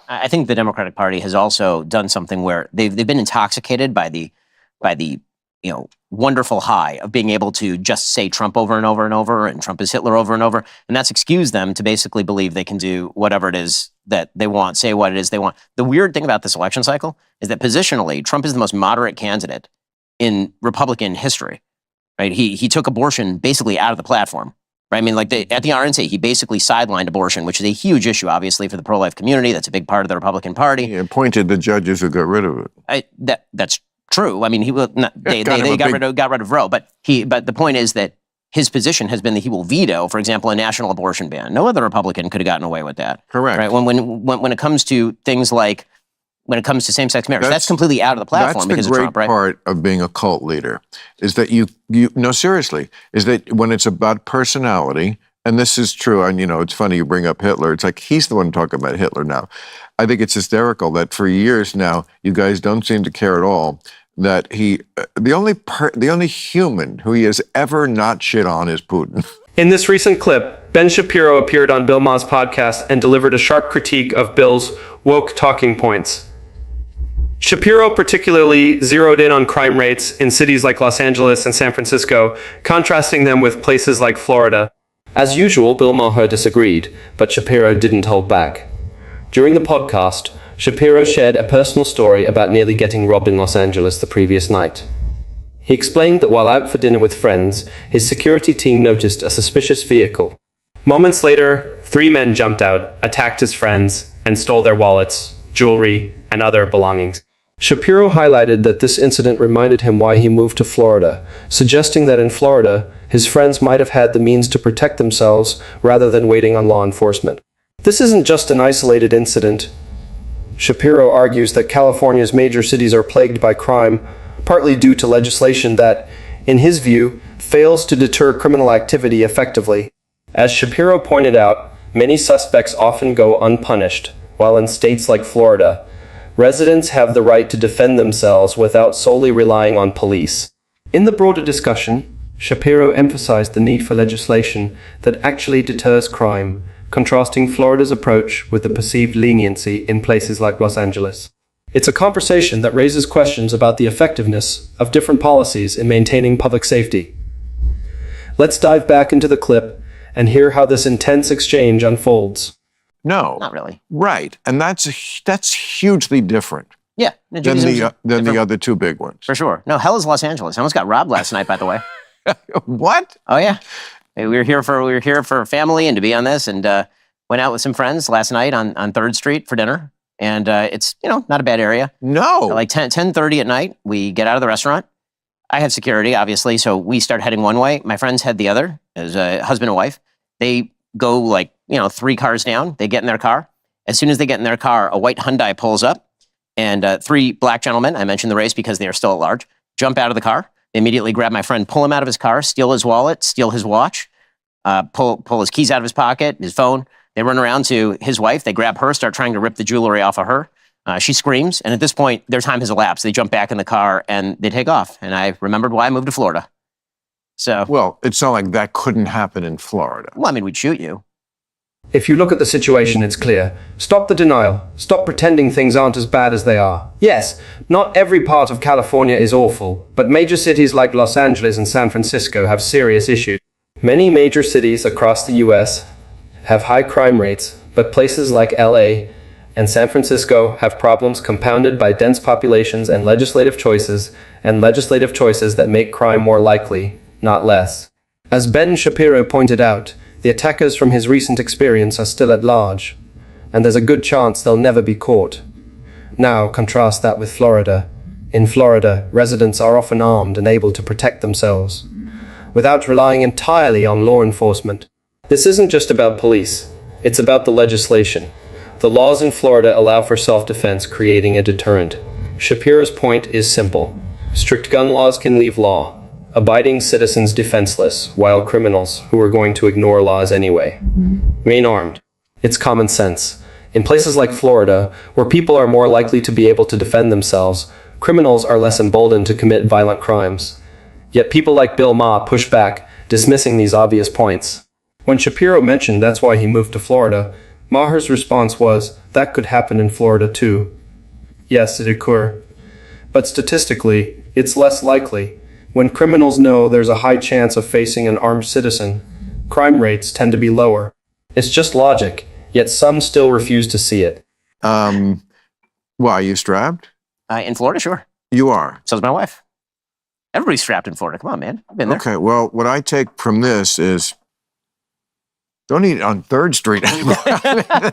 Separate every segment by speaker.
Speaker 1: I think the Democratic Party has also done something where they've been intoxicated by the wonderful high of being able to just say Trump over and over and over, and Trump is Hitler over and over, and that's excused them to basically believe they can do whatever it is that they want, say what it is they want. The weird thing about this election cycle is that positionally, Trump is the most moderate candidate in Republican history. Right? He took abortion basically out of the platform. Right? I mean, like at the RNC, he basically sidelined abortion, which is a huge issue, obviously, for the pro-life community. That's a big part of the Republican Party.
Speaker 2: He appointed the judges who got rid of it.
Speaker 1: That's true. I mean, he will not. They got rid of Roe, but the point is that his position has been that he will veto, for example, a national abortion ban. No other Republican could have gotten away with that.
Speaker 2: Correct.
Speaker 1: Right? When it comes to things like when it comes to same-sex marriage, that's completely out of the platform because of Trump, right?
Speaker 2: That's the great part of being a cult leader, is that no, seriously, is that when it's about personality, and this is true, and it's funny you bring up Hitler. It's like he's the one talking about Hitler now. I think it's hysterical that for years now, you guys don't seem to care at all that the only human who he has ever not shit on is Putin.
Speaker 3: In this recent clip, Ben Shapiro appeared on Bill Mah's podcast and delivered a sharp critique of Bill's woke talking points. Shapiro particularly zeroed in on crime rates in cities like Los Angeles and San Francisco, contrasting them with places like Florida. As usual, Bill Maher disagreed, but Shapiro didn't hold back. During the podcast, Shapiro shared a personal story about nearly getting robbed in Los Angeles the previous night. He explained that while out for dinner with friends, his security team noticed a suspicious vehicle. Moments later, 3 men jumped out, attacked his friends, and stole their wallets, jewelry, and other belongings. Shapiro highlighted that this incident reminded him why he moved to Florida, suggesting that in Florida, his friends might have had the means to protect themselves rather than waiting on law enforcement. This isn't just an isolated incident. Shapiro argues that California's major cities are plagued by crime, partly due to legislation that, in his view, fails to deter criminal activity effectively. As Shapiro pointed out, many suspects often go unpunished, while in states like Florida, residents have the right to defend themselves without solely relying on police. In the broader discussion, Shapiro emphasized the need for legislation that actually deters crime, contrasting Florida's approach with the perceived leniency in places like Los Angeles. It's a conversation that raises questions about the effectiveness of different policies in maintaining public safety. Let's dive back into the clip and hear how this intense exchange unfolds.
Speaker 2: No.
Speaker 1: Not really.
Speaker 2: Right. And that's hugely different.
Speaker 1: Yeah.
Speaker 2: Than the other 2 big ones.
Speaker 1: For sure. No, hell is Los Angeles. I almost got robbed last night, by the way.
Speaker 2: What?
Speaker 1: Oh, yeah. We were here for family and to be on this, and went out with some friends last night on 3rd Street for dinner. And it's, not a bad area.
Speaker 2: No.
Speaker 1: Like 10:30 at night, we get out of the restaurant. I have security, obviously, so we start heading one way. My friends head the other, as a husband and wife. They go 3 cars down. They get in their car. As soon as they get in their car, a white Hyundai pulls up, and 3 black gentlemen, I mentioned the race because they are still at large, jump out of the car. They immediately grab my friend, pull him out of his car, steal his wallet, steal his watch, pull his keys out of his pocket, his phone. They run around to his wife. They grab her, start trying to rip the jewelry off of her. She screams, and at this point, their time has elapsed. They jump back in the car, and they take off. And I remembered why I moved to Florida. So,
Speaker 2: well, it's not like that couldn't happen in Florida.
Speaker 1: Well, I mean, we'd shoot you.
Speaker 3: If you look at the situation, it's clear. Stop the denial. Stop pretending things aren't as bad as they are. Yes, not every part of California is awful, but major cities like Los Angeles and San Francisco have serious issues. Many major cities across the U.S. have high crime rates, but places like L.A. and San Francisco have problems compounded by dense populations and legislative choices that make crime more likely, not less. As Ben Shapiro pointed out, the attackers from his recent experience are still at large, and there's a good chance they'll never be caught. Now, contrast that with Florida. In Florida, residents are often armed and able to protect themselves, without relying entirely on law enforcement. This isn't just about police, it's about the legislation. The laws in Florida allow for self-defense, creating a deterrent. Shapiro's point is simple. Strict gun laws can leave abiding citizens defenseless, while criminals, who are going to ignore laws anyway, remain armed. It's common sense. In places like Florida, where people are more likely to be able to defend themselves, criminals are less emboldened to commit violent crimes. Yet people like Bill Mah push back, dismissing these obvious points. When Shapiro mentioned that's why he moved to Florida, Maher's response was, that could happen in Florida too. Yes, it occur. But statistically, it's less likely. When criminals know there's a high chance of facing an armed citizen, crime rates tend to be lower. It's just logic, yet some still refuse to see it.
Speaker 2: Why, are you strapped?
Speaker 1: In Florida, sure.
Speaker 2: You are.
Speaker 1: So's my wife. Everybody's strapped in Florida. Come on, man. I've been there.
Speaker 2: Okay, well, what I take from this is don't eat on 3rd Street anymore.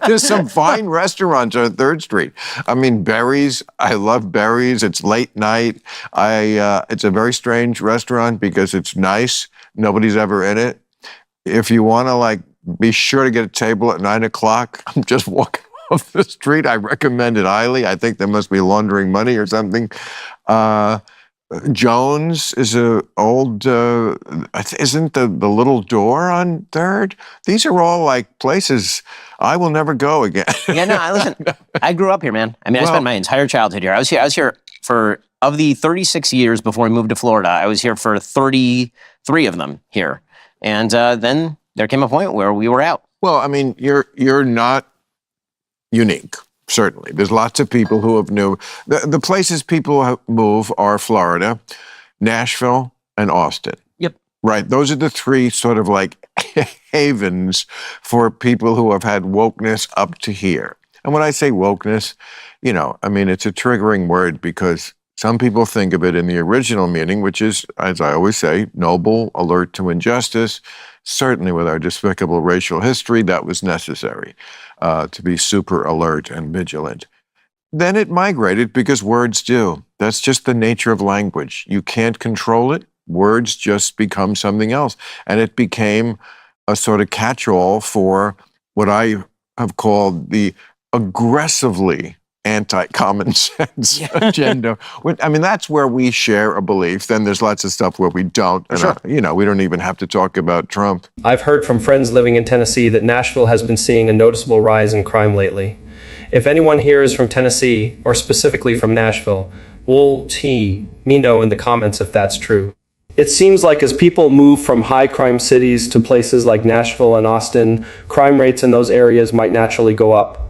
Speaker 2: There's some fine restaurants on 3rd Street. I mean, Berries. I love Berries. It's late night. It's a very strange restaurant because it's nice. Nobody's ever in it. If you want to, be sure to get a table at 9 o'clock. I'm just walking off the street. I recommend it highly. I think they must be laundering money or something. Jones is isn't the little door on 3rd? These are all places I will never go again.
Speaker 1: Yeah, no, listen, I grew up here, man. I mean, I spent my entire childhood here. I was here of the 36 years before I moved to Florida, I was here for 33 of them here. And then there came a point where we were out.
Speaker 2: Well, I mean, you're not unique. Certainly. There's lots of people who have moved. The places people move are Florida, Nashville, and Austin.
Speaker 1: Yep.
Speaker 2: Right. Those are the 3 sort of havens for people who have had wokeness up to here. And when I say wokeness, I mean, it's a triggering word because some people think of it in the original meaning, which is, as I always say, noble, alert to injustice. Certainly with our despicable racial history, that was necessary to be super alert and vigilant. Then it migrated because words do. That's just the nature of language. You can't control it. Words just become something else. And it became a sort of catch-all for what I have called the aggressively anti-common sense agenda. I mean, that's where we share a belief. Then there's lots of stuff where we don't. And,
Speaker 1: sure.
Speaker 2: We don't even have to talk about Trump.
Speaker 3: I've heard from friends living in Tennessee that Nashville has been seeing a noticeable rise in crime lately. If anyone here is from Tennessee, or specifically from Nashville, will me know in the comments if that's true. It seems like as people move from high crime cities to places like Nashville and Austin, crime rates in those areas might naturally go up.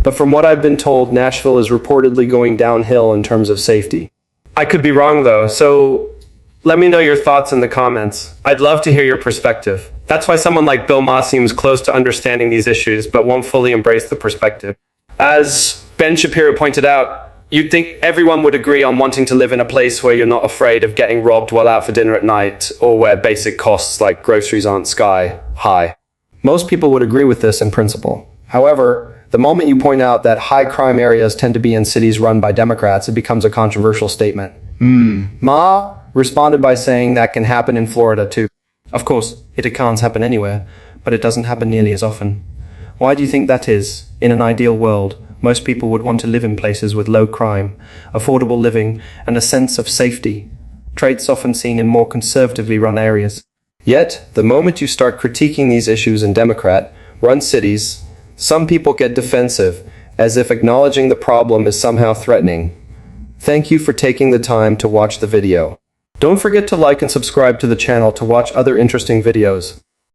Speaker 3: But from what I've been told, Nashville is reportedly going downhill in terms of safety. I could be wrong though, so let me know your thoughts in the comments. I'd love to hear your perspective. That's why someone like Bill Mah seems close to understanding these issues, but won't fully embrace the perspective. As Ben Shapiro pointed out, you'd think everyone would agree on wanting to live in a place where you're not afraid of getting robbed while out for dinner at night, or where basic costs like groceries aren't sky high. Most people would agree with this in principle. However, the moment you point out that high crime areas tend to be in cities run by Democrats, it becomes a controversial statement. Mah responded by saying that can happen in Florida too. Of course, it can't happen anywhere, but it doesn't happen nearly as often. Why do you think that is? In an ideal world, most people would want to live in places with low crime, affordable living, and a sense of safety, traits often seen in more conservatively run areas. Yet, the moment you start critiquing these issues in Democrat-run cities, some people get defensive, as if acknowledging the problem is somehow threatening. Thank you for taking the time to watch the video. Don't forget to like and subscribe to the channel to watch other interesting videos.